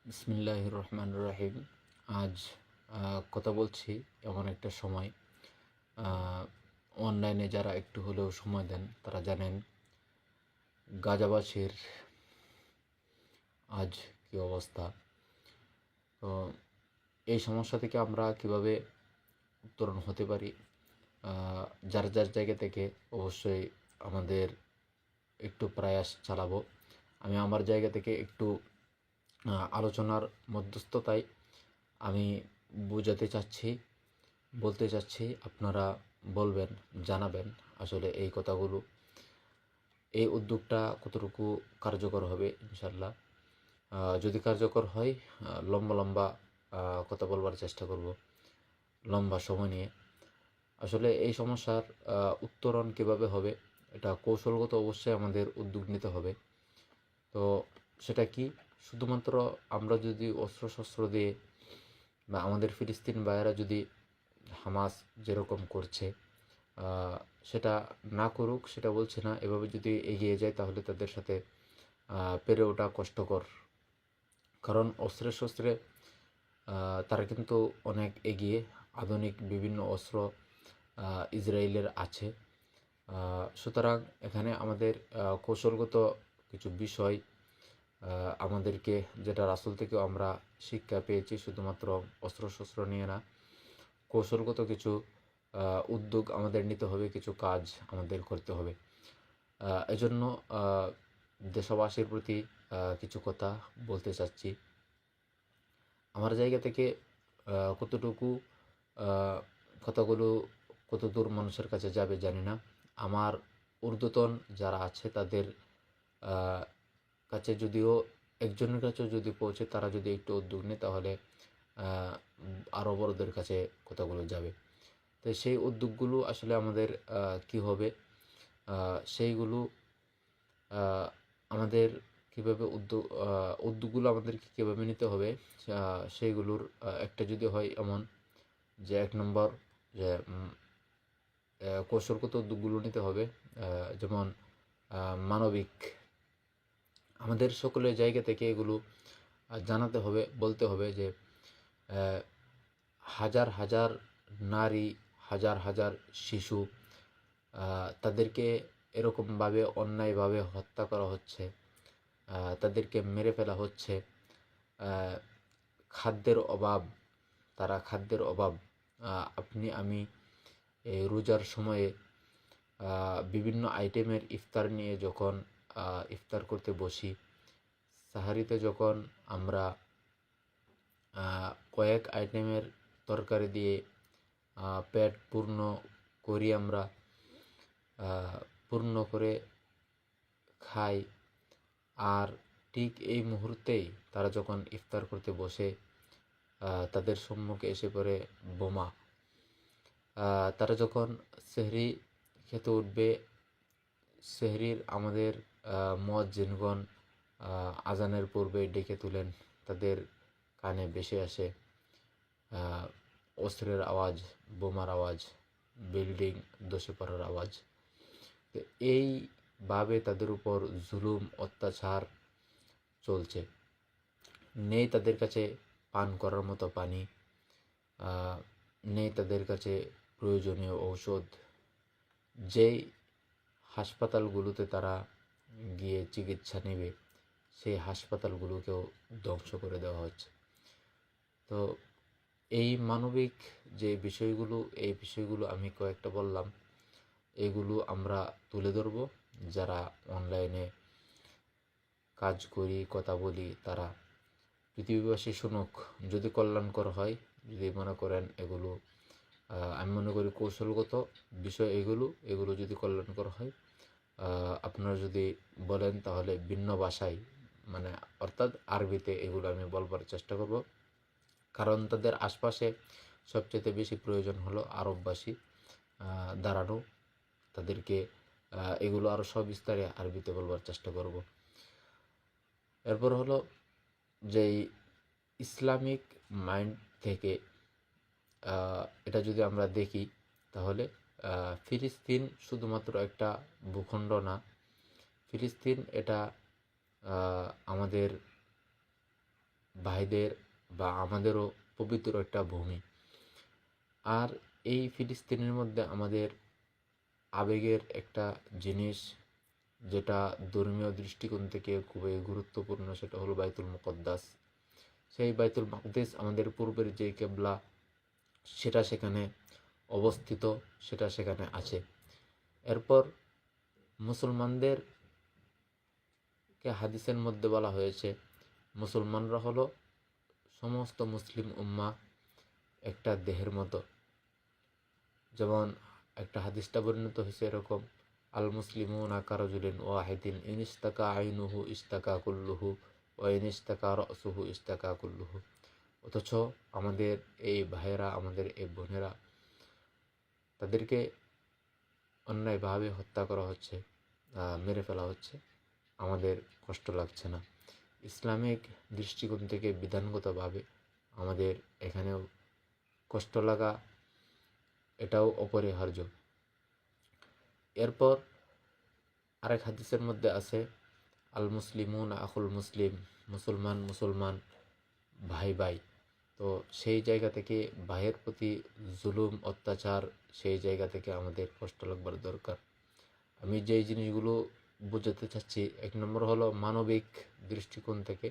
বিসমিল্লাহির রহমানির রহিম। আজ কথা বলছি এমন একটা সময়, অনলাইনে যারা একটু হলেও সময় দেন তারা জানেন গাজাবাসীর আজ কী অবস্থা। তো এই সমস্যা থেকে আমরা কিভাবে উত্তরণ হতে পারি, যার যার জায়গা থেকে অবশ্যই আমাদের একটু প্রয়াস চালাবো। আমি আমার জায়গা থেকে একটু আলোচনার মধ্যস্থতায় আমি বোঝাতে চাচ্ছি, বলতে চাচ্ছি, আপনারা বলবেন, জানাবেন আসলে এই কথাগুলো, এই উদ্যোগটা কতটুকু কার্যকর হবে ইনশাল্লাহ। যদি কার্যকর হয়, লম্বা লম্বা কথা বলবার চেষ্টা করব, লম্বা সময় নিয়ে। আসলে এই সমস্যার উত্তরণ কীভাবে হবে, এটা কৌশলগত অবশ্যই আমাদের উদ্যোগ নিতে হবে। তো সেটা কি, শুধুমাত্র আমরা যদি অস্ত্রশস্ত্র দিয়ে বা আমাদের ফিলিস্তিন ভাইয়েরা যদি হামাস যেরকম করছে সেটা না করুক, সেটা বলছে না, এভাবে যদি এগিয়ে যায় তাহলে তাদের সাথে পেরে ওঠা কষ্টকর। কারণ অস্ত্রে শস্ত্রে তারা কিন্তু অনেক এগিয়ে, আধুনিক বিভিন্ন অস্ত্র ইসরায়েলের আছে। সুতরাং এখানে আমাদের কৌশলগত কিছু বিষয় আমাদেরকে, যেটা রাসূল থেকেও আমরা শিক্ষা পেয়েছি, শুধুমাত্র অস্ত্রশস্ত্র নিয়ে না, কৌশলগত কিছু উদ্যোগ আমাদের নিতে হবে, কিছু কাজ আমাদের করতে হবে। এজন্য দেশবাসীর প্রতি কিছু কথা বলতে চাচ্ছি। আমার জায়গা থেকে কতটুকু কথাগুলো কতদূর মানুষের কাছে যাবে জানি না। আমার ঊর্ধ্বতন যারা আছে তাদের কাছে যদিও একজনের কাছেও যদি পৌঁছে, তারা যদি একটু উদ্যোগ নেয় তাহলে আরও বড়দের কাছে কথাগুলো যাবে। তো সেই উদ্যোগগুলো আসলে আমাদের কি হবে, সেইগুলো আমাদের কীভাবে উদ্যোগগুলো আমাদেরকে কীভাবে নিতে হবে, সেইগুলোর একটা যদি হয় এমন যে, এক নম্বর যে কৌশলগত উদ্যোগগুলো নিতে হবে, যেমন মানবিক, আমাদের সকলের জায়গা থেকে এগুলো জানাতে হবে, বলতে হবে যে হাজার হাজার নারী, হাজার হাজার শিশু, তাদেরকে এরকমভাবে অন্যায়ভাবে হত্যা করা হচ্ছে, তাদেরকে মেরে ফেলা হচ্ছে। খাদ্যের অভাব, তারা খাদ্যের অভাব, আপনি আমি এই রোজার সময়ে বিভিন্ন আইটেমের ইফতার নিয়ে যখন ইফতার করতে বসি, সাহারিতে যখন আমরা কয়েক আইটেমের তরকারি দিয়ে পেট পূর্ণ করি, আমরা পূর্ণ করে খাই, আর ঠিক এই মুহূর্তেই তারা যখন ইফতার করতে বসে তাদের সম্মুখে এসে পড়ে বোমা। তারা যখন সেহরি খেতে উঠবে, সেহরির আমাদের মুয়াজ্জিনগণ আজানের পূর্বে ডেকে তুলেন, তাদের কানে ভেসে আসে অস্ত্রের আওয়াজ, বোমার আওয়াজ, বিল্ডিং ধসে পড়ার আওয়াজ। তো এইভাবে তাদের উপর জুলুম অত্যাচার চলছে। নেই তাদের কাছে পান করার মতো পানি, নেই তাদের কাছে প্রয়োজনীয় ঔষধ। যেই হাসপাতালগুলোতে তারা গিয়ে চিকিৎসা নেবে, সেই হাসপাতালগুলোকেও ধ্বংস করে দেওয়া হচ্ছে। তো এই মানবিক যে বিষয়গুলো, এই বিষয়গুলো আমি কয়েকটা বললাম, এগুলো আমরা তুলে ধরব। যারা অনলাইনে কাজ করি, কথা বলি, তারা পৃথিবীবাসী শুনুক। যদি কল্যাণকর হয়, যদি মনে করেন এগুলো, আমি মনে করি কৌশলগত বিষয় এগুলো যদি কল্যাণকর হয়, আপনারা যদি বলেন তাহলে ভিন্ন ভাষায়, মানে অর্থাৎ আরবিতে এগুলো আমি বলবার চেষ্টা করব। কারণ তাদের আশপাশে সবচেয়ে বেশি প্রয়োজন হলো আরবভাষী দাঁড়ানো, তাদেরকে এগুলো আরও সবিস্তারে আরবিতে বলবার চেষ্টা করব। এরপর হলো যেই ইসলামিক মাইন্ড থেকে এটা যদি আমরা দেখি, তাহলে ফিলিস্তিন শুধুমাত্র একটা ভূখণ্ড না, ফিলিস্তিন এটা আমাদের ভাইদের বা আমাদেরও পবিত্র একটা ভূমি। আর এই ফিলিস্তিনের মধ্যে আমাদের আবেগের একটা জিনিস, যেটা ধর্মীয় দৃষ্টিকোণ থেকে খুবই গুরুত্বপূর্ণ, সেটা হলো বাইতুল মুকদ্দাস। সেই বাইতুল মাকদিস আমাদের পূর্বের যে কেবলা, সেটা সেখানে অবস্থিত, সেটা সেখানে আছে। এরপর মুসলমানদেরকে হাদিসের মধ্যে বলা হয়েছে, মুসলমানরা হলো সমস্ত মুসলিম উম্মাহ একটা দেহের মতো। যেমন একটা হাদিসটা বর্ণিত হয়েছে এরকম, আল মুসলিমুনা কারাজুলিন ওয়াহিদিন ইনিস্তাকা আইনুহু ইস্তাকা কুল্লুহু ও ইনিস্তাকা রসুহু ইস্তাকা কুল্লুহু। অথচ আমাদের এই ভাইয়েরা, আমাদের এই বোনেরা, তাদেরকে অন্যায়ভাবে হত্যা করা হচ্ছে, মেরে ফেলা হচ্ছে, আমাদের কষ্ট লাগছে না। ইসলামিক দৃষ্টিকোণ থেকে বিধানগতভাবে আমাদের এখানেও কষ্ট লাগা এটাও অপরিহার্য। এরপর আরেক হাদিসের মধ্যে আছে, আল মুসলিমুন আখুল মুসলিম, মুসলমান মুসলমান ভাই ভাই। তো সেই জায়গা থেকে ভাইয়ের প্রতি জুলুম অত্যাচার, সেই জায়গা থেকে আমাদের কষ্ট লাগবার দরকার। আমি যেই জিনিসগুলো বোঝাতে চাচ্ছি, 1 নম্বর হলো মানবিক দৃষ্টিকোণ থেকে,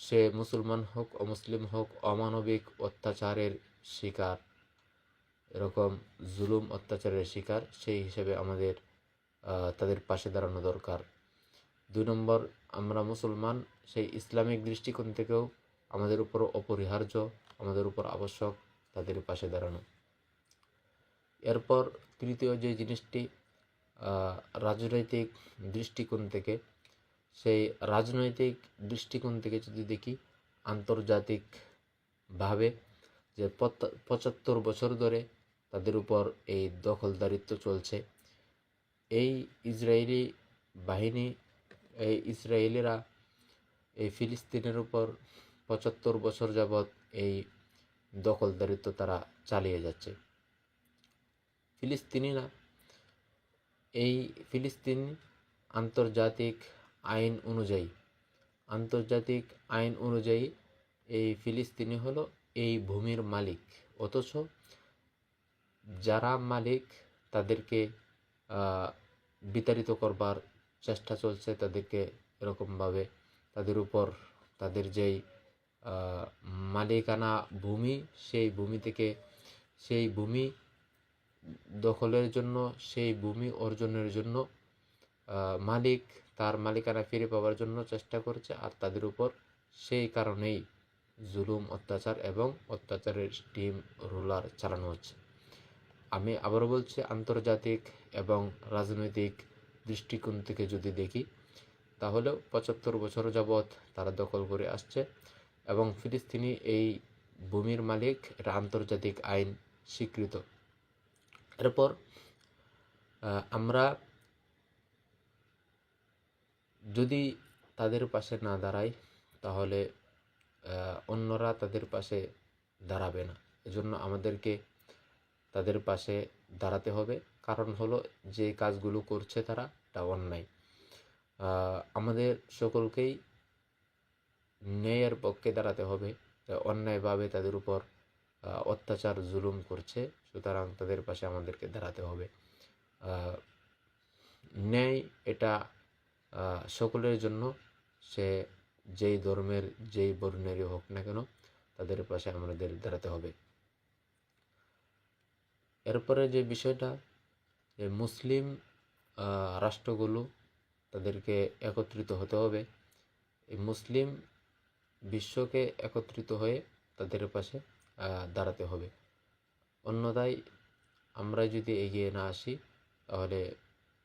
সে মুসলমান হোক অমুসলিম হোক, অমানবিক অত্যাচারের শিকার, এরকম জুলুম অত্যাচারের শিকার, সেই হিসেবে আমাদের তাদের পাশে দাঁড়ানো দরকার। 2 নম্বর, আমরা মুসলমান, সেই ইসলামিক দৃষ্টিকোণ থেকেও আমাদের উপর অপরিহার্য, আমাদের উপর আবশ্যক তাদের পাশে দাঁড়ানো। এরপর তৃতীয় যে জিনিসটি, রাজনৈতিক দৃষ্টিকোণ থেকে, সেই রাজনৈতিক দৃষ্টিকোণ থেকে যদি দেখি, আন্তর্জাতিকভাবে যে 75 বছর ধরে তাদের উপর এই দখলদারিত্ব চলছে, এই ইসরায়েলি বাহিনী, এই ইসরায়েলিরা এই ফিলিস্তিনের উপর 75 বছর যাবৎ এই দখলদারিত্ব তারা চালিয়ে যাচ্ছে। ফিলিস্তিনিরা, এই ফিলিস্তিন আন্তর্জাতিক আইন অনুযায়ী এই ফিলিস্তিনি হলো এই ভূমির মালিক। অথচ যারা মালিক তাদেরকে বিতাড়িত করবার চেষ্টা চলছে, তাদেরকে এরকমভাবে তাদের উপর তাদের যেই মালিকানা ভূমি, সেই ভূমি থেকে, সেই ভূমি দখলের জন্য, সেই ভূমি অর্জনের জন্য মালিক তার মালিকানা ফিরে পাওয়ার জন্য চেষ্টা করছে। আর তাদের উপর সেই কারণেই জুলুম অত্যাচার এবং অত্যাচারের স্টিম রুলার চালানো হচ্ছে। আমি আবারও বলছি, আন্তর্জাতিক এবং রাজনৈতিক দৃষ্টিকোণ থেকে যদি দেখি, তাহলেও 75 বছর যাবৎ তারা দখল করে আসছে এবং ফিলিস্তিনি এই ভূমির মালিক, এটা আন্তর্জাতিক আইন স্বীকৃত। এরপর আমরা যদি তাদের পাশে না দাঁড়াই, তাহলে অন্যরা তাদের পাশে দাঁড়াবে না। এজন্য আমাদেরকে তাদের পাশে দাঁড়াতে হবে। কারণ হলো, যে কাজগুলো করছে তারা, এটা অন্যায়। আমাদের সকলকেই ন্যায়ের পক্ষে দাঁড়াতে হবে। অন্যায়ভাবে তাদের উপর অত্যাচার জুলুম করছে, সুতরাং তাদের পাশে আমাদেরকে দাঁড়াতে হবে। ন্যায় এটা সকলের জন্য, সে যেই ধর্মের, যেই বর্ণেরই হোক না কেন, তাদের পাশে আমাদের দাঁড়াতে হবে। এরপরে যে বিষয়টা, যে মুসলিম রাষ্ট্রগুলো, তাদেরকে একত্রিত হতে হবে। এই মুসলিম বিশ্বকে একত্রিত হয়ে তাদের পাশে দাঁড়াতে হবে। অন্যথায় আমরা যদি এগিয়ে না আসি, তাহলে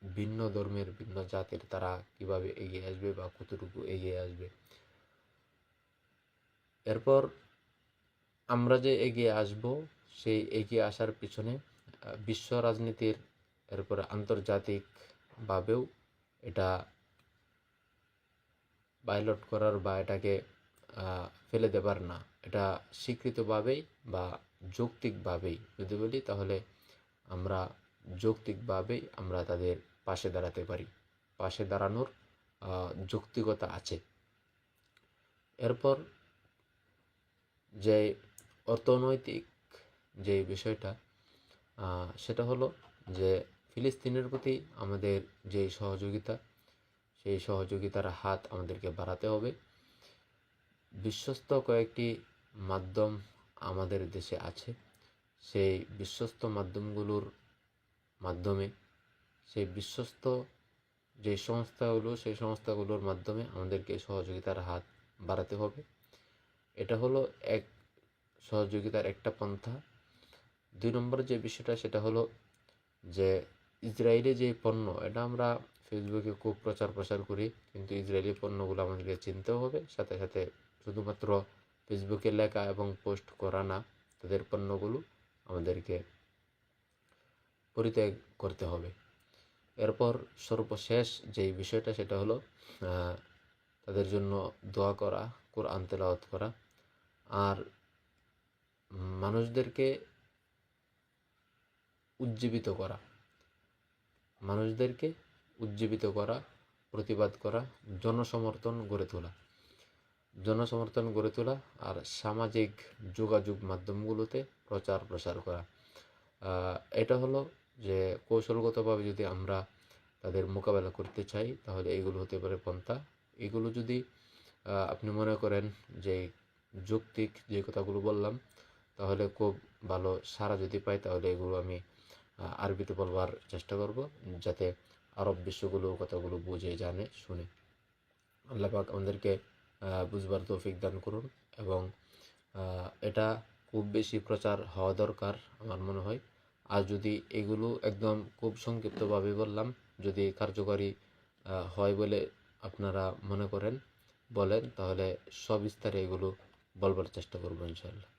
ভিন্ন ধর্মের, ভিন্ন জাতের তারা কিভাবে এগিয়ে আসবে বা কতটুকু এগিয়ে আসবে। এরপর আমরা যে এগিয়ে আসব, সেই এগিয়ে আসার পিছনে বিশ্ব রাজনীতির, এরপরে আন্তর্জাতিকভাবেও এটা পাইলট করার বা এটাকে ফেলে দেবার না, এটা স্বীকৃতভাবেই বা যৌক্তিকভাবেই যদি বলি, তাহলে আমরা যৌক্তিকভাবেই আমরা তাদের পাশে দাঁড়াতে পারি, পাশে দাঁড়ানোর যৌক্তিকতা আছে। এরপর যে অর্থনৈতিক যে বিষয়টা, সেটা হলো যে ফিলিস্তিনের প্রতি আমাদের যে সহযোগিতা, সেই সহযোগিতার হাত আমাদেরকে বাড়াতে হবে। বিশ্বস্ত কয়েকটি মাধ্যম আমাদের দেশে আছে, সেই বিশ্বস্ত মাধ্যমগুলোর মাধ্যমে, সেই বিশ্বস্ত যে সংস্থাগুলো, সেই সংস্থাগুলোর মাধ্যমে আমাদেরকে সহযোগিতার হাত বাড়াতে হবে। এটা হলো এক সহযোগিতার একটা পন্থা। 2 নম্বর যে বিষয়টা, সেটা হলো যে ইসরায়েলি যে পণ্য, এটা আমরা ফেসবুকে খুব প্রচার প্রসার করি, কিন্তু ইসরায়েলি পণ্যগুলো আমাদেরকে চিনতেও হবে। সাথে সাথে শুধুমাত্র ফেসবুকে লেখা এবং পোস্ট করা না, তাদের পণ্যগুলো আমাদেরকে পরিত্যাগ করতে হবে। এরপর সর্বশেষ যেই বিষয়টা, সেটা হলো তাদের জন্য দোয়া করা, কোরআন তেলাওয়াত করা, আর মানুষদেরকে উজ্জীবিত করা, মানুষদেরকে উজ্জীবিত করা, প্রতিবাদ করা, জনসমর্থন গড়ে তোলা, জনসমর্থন গড়ে তোলা, আর সামাজিক যোগাযোগ মাধ্যমগুলোতে প্রচার প্রসার করা। এটা হলো যে কৌশলগতভাবে যদি আমরা তাদের মোকাবেলা করতে চাই, তাহলে এগুলো হতে পারে পন্থা। এগুলো যদি আপনি মনে করেন যে যৌক্তিক যে কথাগুলো বললাম, তাহলে খুব ভালো সাড়া যদি পাই, তাহলে এগুলো আমি আরবিতে বলবার চেষ্টা করব, যাতে আরব বিশ্বগুলো কথাগুলো বুঝে, জানে, শুনে। আল্লাহ পাক আমাদেরকে বুঝবার তৌফিক দান করুন, এবং এটা খুব বেশি প্রচার হওয়া দরকার আমার মনে হয়। আর যদি এগুলো একদম খুব সংক্ষিপ্তভাবে বললাম, যদি কার্যকরী হয় বলে আপনারা মনে করেন, বলেন, তাহলে সবিস্তারে এগুলো বলবার চেষ্টা করবো ইনশাআল্লাহ।